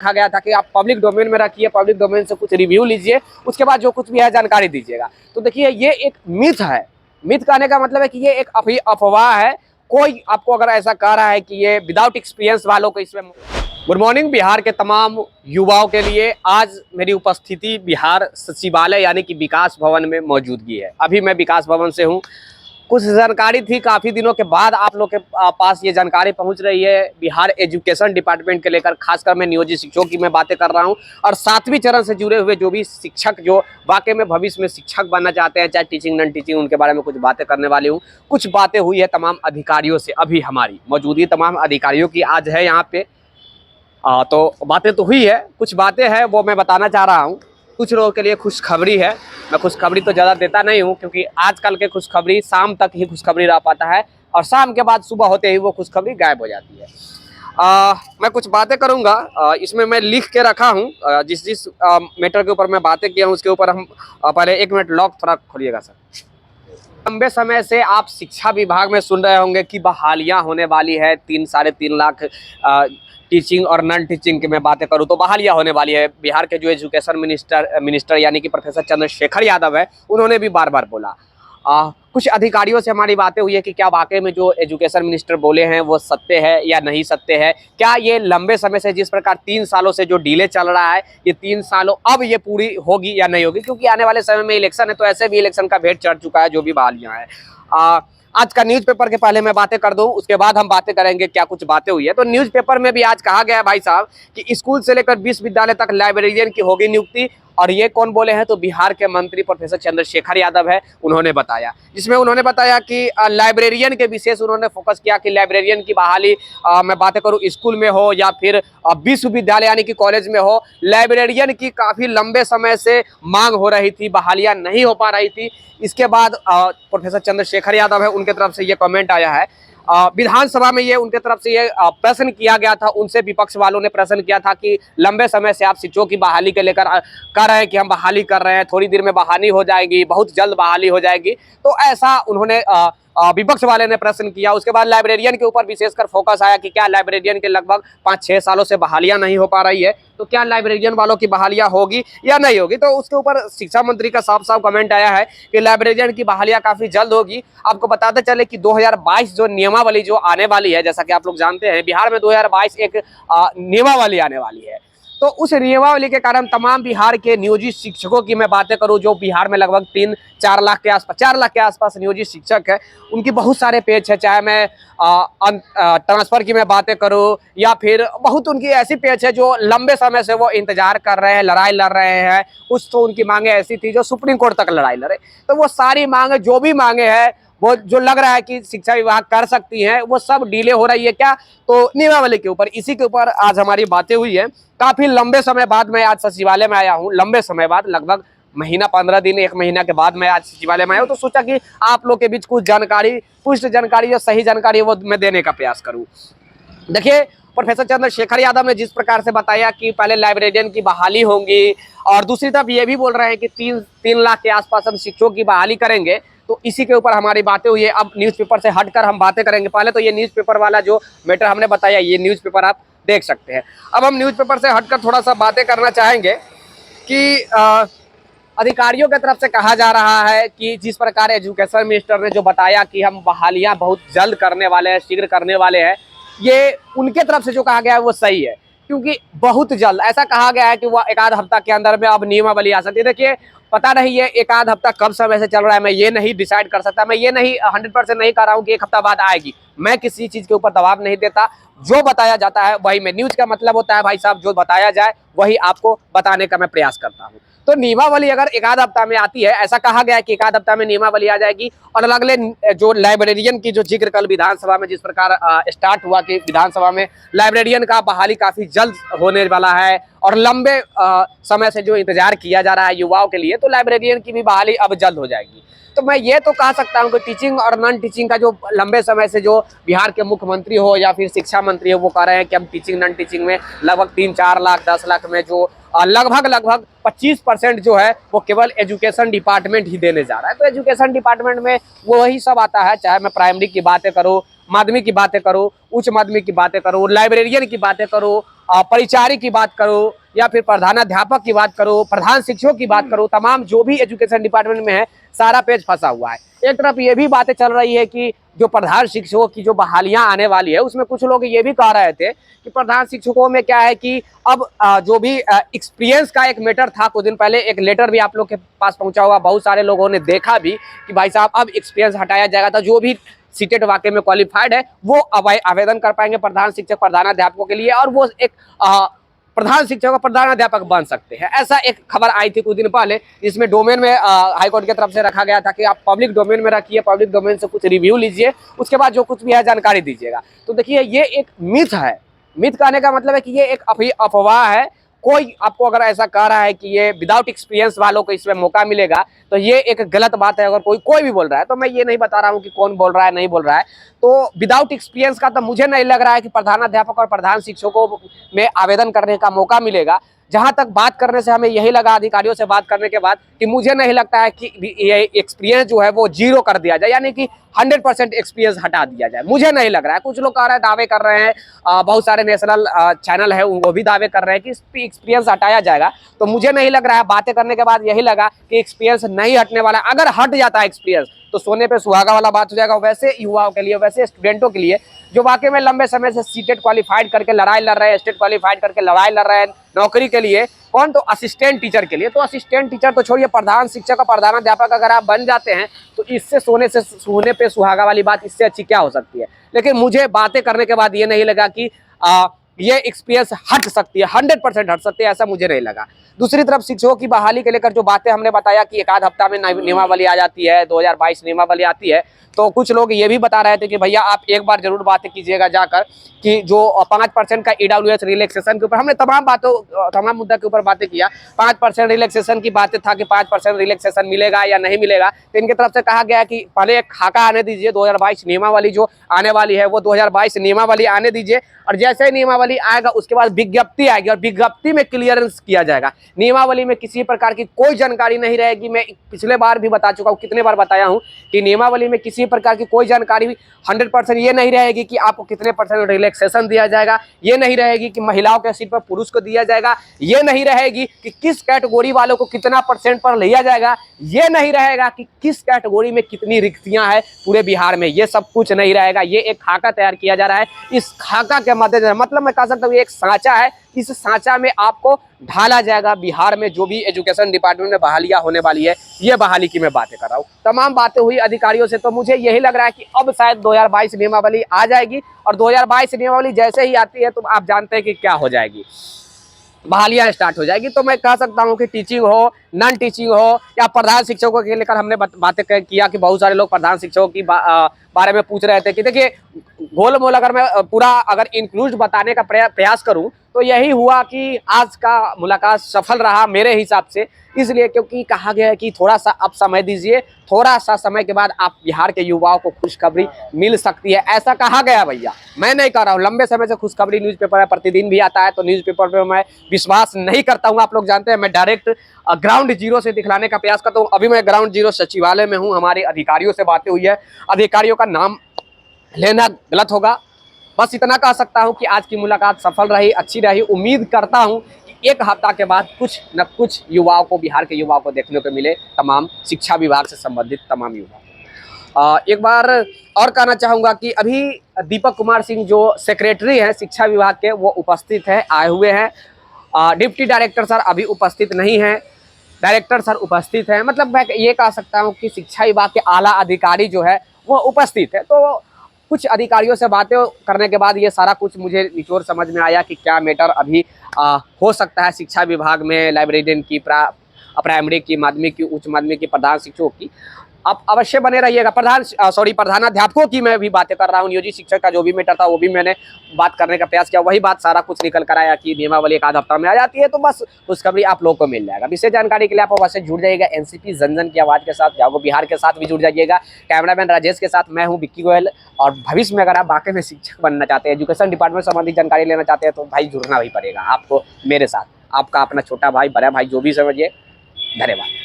कहा गया था कि आप पब्लिक डोमेन में रखिए, पब्लिक डोमेन से कुछ रिव्यू लीजिए, उसके बाद जो कुछ भी है जानकारी दीजिएगा। तो देखिए ये एक मिथ है। मिथ कहने का मतलब है कि ये एक अफवाह है। कोई आपको अगर ऐसा कह रहा है कि ये विदाउट एक्सपीरियंस वालों को इसमें। गुड मॉर्निंग बिहार के तमाम युवाओं के लिए। आज मेरी उपस्थिति बिहार सचिवालय यानी कि विकास भवन में मौजूदगी है। अभी मैं विकास भवन से हूँ। कुछ जानकारी थी, काफ़ी दिनों के बाद आप लोग के पास ये जानकारी पहुंच रही है बिहार एजुकेशन डिपार्टमेंट के लेकर। खासकर मैं नियोजित शिक्षकों की मैं बातें कर रहा हूं और 7वीं चरण से जुड़े हुए जो भी शिक्षक जो वाकई में भविष्य में शिक्षक बनना चाहते हैं, चाहे टीचिंग नॉन टीचिंग, उनके बारे में कुछ बातें करने वाली हूँ। कुछ बातें हुई है तमाम अधिकारियों से, अभी हमारी मौजूदगी तमाम अधिकारियों की आज है यहाँ पे। तो बातें तो हुई है, कुछ बातें हैं वो मैं बताना चाह रहा हूँ। कुछ लोगों के लिए खुशखबरी है। मैं खुशखबरी तो ज़्यादा देता नहीं हूँ क्योंकि आजकल के खुशखबरी शाम तक ही खुशखबरी रह पाता है और शाम के बाद सुबह होते ही वो खुशखबरी गायब हो जाती है। मैं कुछ बातें करूँगा, इसमें मैं लिख के रखा हूँ। जिस जिस मैटर के ऊपर मैं बातें किया हूँ उसके ऊपर हम पहले 1 मिनट लॉक थोड़ा खोलिएगा सर। लंबे समय से आप शिक्षा विभाग में सुन रहे होंगे कि बहालियां होने वाली है। 3-3.5 लाख टीचिंग और नॉन टीचिंग की मैं बातें करूं तो बहालियां होने वाली है। बिहार के जो एजुकेशन मिनिस्टर यानी कि प्रोफेसर चंद्रशेखर यादव है, उन्होंने भी बार बार बोला। कुछ अधिकारियों से हमारी बातें हुई है कि क्या वाकई में जो एजुकेशन मिनिस्टर बोले हैं वो सत्य है या नहीं सत्य है। क्या ये लंबे समय से जिस प्रकार 3 सालों से जो डिले चल रहा है, ये 3 सालों अब ये पूरी होगी या नहीं होगी, क्योंकि आने वाले समय में इलेक्शन है तो ऐसे भी इलेक्शन का भेंट चढ़ चुका है जो भी बहालियां हैं। आज का न्यूज़पेपर के पहले मैं बातें कर दूं, उसके बाद हम बातें करेंगे क्या कुछ बातें हुई है। तो न्यूज़पेपर में भी आज कहा गया भाई साहब कि स्कूल से लेकर विश्वविद्यालय तक लाइब्रेरियन की होगी नियुक्ति। और ये कौन बोले हैं तो बिहार के मंत्री प्रोफेसर चंद्रशेखर यादव है, उन्होंने बताया। जिसमें उन्होंने बताया कि लाइब्रेरियन के विशेष उन्होंने फोकस किया कि लाइब्रेरियन की बहाली मैं बातें करूं स्कूल में हो या फिर विश्वविद्यालय यानी कि कॉलेज में हो, लाइब्रेरियन की काफ़ी लंबे समय से मांग हो रही थी, बहालियां नहीं हो पा रही थी। इसके बाद प्रोफेसर चंद्रशेखर यादव है, उनके तरफ से ये कमेंट आया है। विधानसभा में ये उनके तरफ से ये प्रश्न किया गया था, उनसे विपक्ष वालों ने प्रश्न किया था कि लंबे समय से आप शिक्षकों की बहाली के लेकर कह रहे हैं कि हम बहाली कर रहे हैं, थोड़ी देर में बहाली हो जाएगी, बहुत जल्द बहाली हो जाएगी। तो ऐसा उन्होंने विपक्ष वाले ने प्रश्न किया। उसके बाद लाइब्रेरियन के ऊपर विशेषकर फोकस आया कि क्या लाइब्रेरियन के लगभग 5-6 सालों से बहालियां नहीं हो पा रही है, तो क्या लाइब्रेरियन वालों की बहालियां होगी या नहीं होगी। तो उसके ऊपर शिक्षा मंत्री का साफ साफ कमेंट आया है कि लाइब्रेरियन की बहालियां काफी जल्द होगी। आपको बताते चले कि 2022 जो नियमावली जो आने वाली है, जैसा कि आप लोग जानते हैं बिहार में 2022 एक नियमावली आने वाली है। तो उस नियमावली के कारण तमाम बिहार के नियोजित शिक्षकों की मैं बातें करूं, जो बिहार में लगभग 3-4 लाख के आसपास 4 लाख के आसपास नियोजित शिक्षक है, उनकी बहुत सारे पेज है। चाहे मैं ट्रांसफर की मैं बातें करूं या फिर बहुत उनकी ऐसी पेज है जो लंबे समय से वो इंतजार कर रहे हैं, लड़ाई लड़ रहे हैं। कुछ तो उनकी मांगे ऐसी थी जो सुप्रीम कोर्ट तक लड़ाई लड़े। तो वो सारी मांगे जो भी मांगे हैं वो जो लग रहा है कि शिक्षा विभाग कर सकती है, वो सब डिले हो रही है क्या तो नियमावली के ऊपर। इसी के ऊपर आज हमारी बातें हुई है। काफी लंबे समय बाद मैं आज सचिवालय में आया हूँ, लंबे समय बाद, लगभग महीना 15 दिन 1 महीना के बाद मैं आज सचिवालय में आया हूँ। तो सोचा कि आप लोग के बीच कुछ जानकारी, पुष्ट जानकारी या सही जानकारी वो मैं देने का प्रयास करूँ। देखिए प्रोफेसर चंद्रशेखर यादव ने जिस प्रकार से बताया कि पहले लाइब्रेरियन की बहाली होंगी और दूसरी तरफ ये भी बोल रहे हैं कि 3 लाख के आसपास हम शिक्षकों की बहाली करेंगे। तो इसी के ऊपर हमारी बातें हुई है। अब न्यूज़पेपर से हटकर हम बातें करेंगे। पहले तो ये न्यूज़पेपर वाला जो मैटर हमने बताया, ये न्यूज़पेपर आप देख सकते हैं। अब हम न्यूज़पेपर से हटकर थोड़ा सा बातें करना चाहेंगे कि अधिकारियों की तरफ से कहा जा रहा है कि जिस प्रकार एजुकेशन मिनिस्टर ने जो बताया कि हम बहालियां बहुत जल्द करने वाले हैं, शीघ्र करने वाले हैं, ये उनके तरफ से जो कहा गया है वो सही है। क्योंकि बहुत जल्द ऐसा कहा गया है कि वह 1 आध हफ्ता के अंदर में अब नियमावली आ सकती है। देखिए पता नहीं है 1 आध हफ्ता कब समय से चल रहा है, मैं ये नहीं डिसाइड कर सकता। मैं ये नहीं 100% नहीं कह रहा हूँ कि 1 हफ्ता बाद आएगी। मैं किसी चीज़ के ऊपर दबाव नहीं देता, जो बताया जाता है वही मैं, न्यूज़ का मतलब होता है भाई साहब जो बताया जाए वही आपको बताने का मैं प्रयास करता हूँ। तो नियमावली अगर 1 आध हफ्ता में आती है, ऐसा कहा गया है कि 1 आध हफ्ता में नियमावली आ जाएगी। और अगले जो लाइब्रेरियन की जो जिक्र कल विधानसभा में जिस प्रकार स्टार्ट हुआ कि विधानसभा में लाइब्रेरियन का बहाली काफ़ी जल्द होने वाला है और लंबे समय से जो इंतजार किया जा रहा है युवाओं के लिए, तो लाइब्रेरियन की भी बहाली अब जल्द हो जाएगी। तो मैं ये तो कह सकता हूँ कि टीचिंग और नॉन टीचिंग का जो लंबे समय से जो बिहार के मुख्यमंत्री हो या फिर शिक्षा मंत्री हो, वो कह रहे हैं कि हम टीचिंग नॉन टीचिंग में लगभग 3-4 लाख 10 लाख में जो लगभग 25% जो है वो केवल एजुकेशन डिपार्टमेंट ही देने जा रहा है। तो एजुकेशन डिपार्टमेंट में वही सब आता है, चाहे मैं प्राइमरी की बातें करूँ, माध्यमिक की बातें करो, उच्च माध्यमिक की बातें करो, लाइब्रेरियन की बातें करो, परिचारी की बात करो, या फिर प्रधानाध्यापक की बात करो, प्रधान शिक्षक की बात करो, तमाम जो भी एजुकेशन डिपार्टमेंट में है सारा पेज फंसा हुआ है। एक तरफ ये भी बातें चल रही है कि जो प्रधान शिक्षकों की जो बहालियां आने वाली है उसमें कुछ लोग ये भी कह रहे थे कि प्रधान शिक्षकों में क्या है कि अब जो भी एक्सपीरियंस का एक मैटर था, कुछ दिन पहले एक लेटर भी आप लोग के पास पहुंचा होगा, बहुत सारे लोगों ने देखा भी कि भाई साहब अब एक्सपीरियंस हटाया जाएगा, तो जो भी सीटेट वाकई में क्वालिफाइड है वो आवेदन कर पाएंगे प्रधान शिक्षक प्रधानाध्यापकों के लिए, और वो एक प्रधान शिक्षक और प्रधानाध्यापक बन सकते हैं। ऐसा एक खबर आई थी कुछ दिन पहले, जिसमें डोमेन में हाईकोर्ट की तरफ से रखा गया था कि आप पब्लिक डोमेन में रखिए, पब्लिक डोमेन से कुछ रिव्यू लीजिए, उसके बाद जो कुछ भी है जानकारी दीजिएगा। तो देखिए ये एक मिथ है। मिथ कहने का मतलब है कि ये एक अफवाह है। कोई आपको अगर ऐसा कह रहा है कि ये विदाउट एक्सपीरियंस वालों को इसमें मौका मिलेगा, तो ये एक गलत बात है। अगर कोई भी बोल रहा है, तो मैं ये नहीं बता रहा हूँ कि कौन बोल रहा है नहीं बोल रहा है। तो विदाउट एक्सपीरियंस का तो मुझे नहीं लग रहा है कि प्रधानाध्यापक और प्रधान शिक्षकों में आवेदन करने का मौका मिलेगा। जहां तक बात करने से हमें यही लगा, अधिकारियों से बात करने के बाद, कि मुझे नहीं लगता है कि ये एक्सपीरियंस जो है वो जीरो कर दिया जाए, यानी कि 100% एक्सपीरियंस हटा दिया जाए। मुझे नहीं लग रहा है। कुछ लोग कह रहे हैं, दावे कर रहे हैं, बहुत सारे नेशनल चैनल है वो भी दावे कर रहे हैं कि एक्सपीरियंस हटाया जाएगा। तो मुझे नहीं लग रहा है। बातें करने के बाद यही लगा कि एक्सपीरियंस नहीं हटने वाला। अगर हट जाता है एक्सपीरियंस तो सोने पे सुहागा वाला बात हो जाएगा, वैसे युवाओं के लिए, वैसे स्टूडेंटों के लिए जो वाकई में लंबे समय से सीटेट क्वालिफाइड करके लड़ाई लड़ रहे हैं, स्टेट क्वालिफाइड करके लड़ाई लड़ रहे हैं नौकरी के लिए। कौन? तो असिस्टेंट टीचर के लिए। तो असिस्टेंट टीचर तो छोड़िए, प्रधान शिक्षक और प्रधानाध्यापक अगर आप बन जाते हैं तो इससे सोने पे सुहागा वाली बात इससे अच्छी क्या हो सकती है। लेकिन मुझे बातें करने के बाद ये नहीं लगा कि ये एक्सपीरियंस हट सकती है, 100% हट सकती है, ऐसा मुझे नहीं लगा। दूसरी तरफ शिक्षकों की बहाली के लेकर जो बातें हमने बताया कि एक आध हफ्ता में नियमावली आ जाती है, 2022 नियमावली आती है, तो कुछ लोग ये भी बता रहे थे कि भैया आप एक बार जरूर बातें कीजिएगा जाकर कि जो 5% का ईडब्ल्यूएस रिलैक्सेशन के ऊपर हमने तमाम मुद्दा के ऊपर बातें किया। 5% रिलैक्सेशन की बातें था कि 5% रिलैक्सेशन मिलेगा या नहीं मिलेगा। तो इनकी तरफ से कहा गया कि पहले एक खाका आने दीजिए, 2022 नियमावली जो आने वाली है वो 2022 नियमावली आने दीजिए, और जैसे ही नियमावली आएगा उसके बाद विज्ञप्ति आएगी और विज्ञप्ति में क्लियरेंस किया जाएगा। नियमावली में किसी प्रकार की कोई जानकारी नहीं रहेगी। मैं पिछले बार भी बता चुका हूँ, कितने बार बताया हूँ कि नियमावली में किसी प्रकार की कोई जानकारी 100% ये नहीं रहेगी कि आपको कितने % रिलैक्सेशन दिया जाएगा, ये नहीं रहेगी कि महिलाओं के सीट पर पुरुष को दिया जाएगा, ये नहीं रहेगी कि किस कैटेगरी वालों को कितना % पर लिया जाएगा, ये नहीं रहेगा कि किस कैटेगरी में कितनी रिक्तियां हैं पूरे बिहार में, ये सब कुछ नहीं रहेगा। ये एक खाका तैयार किया जा रहा है। इस खाका के मद्देनजर, मतलब मैं कह सकता हूँ ये एक सांचा है, इस सांचा में आपको ढाला जाएगा बिहार में जो भी एजुकेशन डिपार्टमेंट में बहालियां होने वाली है। ये बहाली की मैं बातें कर रहा हूँ, तमाम बातें हुई अधिकारियों से। तो मुझे यही लग रहा है कि अब शायद 2022 नियमावली आ जाएगी, और 2022 नियमावली जैसे ही आती है तो आप जानते हैं कि क्या हो जाएगी, बहालियां स्टार्ट हो जाएगी। तो मैं कह सकता हूं कि टीचिंग हो, नॉन टीचिंग हो, या प्रधान शिक्षकों के लेकर हमने बातें किया कि बहुत सारे लोग प्रधान शिक्षकों की बारे में पूछ रहे थे कि देखिए गोल मोल अगर मैं पूरा अगर इंक्लूड बताने का प्रयास करूं तो यही हुआ कि आज का मुलाकात सफल रहा मेरे हिसाब से, इसलिए क्योंकि कहा गया है कि थोड़ा सा आप समय दीजिए, थोड़ा सा समय के बाद आप बिहार के युवाओं को खुशखबरी मिल सकती है, ऐसा कहा गया। भैया मैं नहीं कह रहा हूँ, लंबे समय से खुशखबरी न्यूज़पेपर है, प्रतिदिन भी आता है, तो न्यूज़पेपर पे मैं विश्वास नहीं करता हूँ। आप लोग जानते हैं मैं डायरेक्ट ग्राउंड जीरो से दिखलाने का प्रयास करता हूँ। अभी मैं ग्राउंड जीरो सचिवालय में हूँ, हमारे अधिकारियों से बातें हुई है, अधिकारियों का नाम लेना गलत होगा। बस इतना कह सकता हूं कि आज की मुलाकात सफल रही, अच्छी रही। उम्मीद करता हूं कि एक हफ्ता के बाद कुछ न कुछ युवाओं को, बिहार के युवाओं को देखने को मिले, तमाम शिक्षा विभाग से संबंधित तमाम युवा। एक बार और कहना चाहूँगा कि अभी दीपक कुमार सिंह जो सेक्रेटरी हैं शिक्षा विभाग के, वो उपस्थित है, आए हुए हैं। डिप्टी डायरेक्टर सर अभी उपस्थित नहीं हैं, डायरेक्टर सर उपस्थित हैं। मतलब मैं ये कह सकता हूँ कि शिक्षा विभाग के आला अधिकारी जो है वो उपस्थित है। तो कुछ अधिकारियों से बातें करने के बाद ये सारा कुछ मुझे निचोड़ समझ में आया कि क्या मैटर अभी हो सकता है शिक्षा विभाग में, लाइब्रेरियन की, प्राइमरी की, माध्यमिक की, उच्च माध्यमिक की, प्रधान शिक्षकों की। आप अवश्य बने रहिएगा। प्रधानाध्यापकों की मैं भी बातें कर रहा हूँ, नियोजित शिक्षक का जो भी मैटर था वो भी मैंने बात करने का प्रयास किया, वही बात सारा कुछ निकल कर आया कि नियमावली एक आध हफ्ता में आ जाती है, तो बस खुशखबरी आप लोगों को मिल जाएगा। विशेष जानकारी के लिए आप अवश्य जुड़ जाइएगा एनसीपी जन की आवाज़ के साथ, जागो बिहार के साथ भी जुड़ जाइएगा। कैमरामैन राजेश के साथ मैं हूँ विक्की गोयल। और भविष्य में अगर आप वाकई में शिक्षक बनना चाहते हैं, एजुकेशन डिपार्टमेंट संबंधी जानकारी लेना चाहते हैं, तो भाई जुड़ना भी पड़ेगा आपको मेरे साथ। आपका अपना छोटा भाई, बड़ा भाई, जो भी समझिए। धन्यवाद।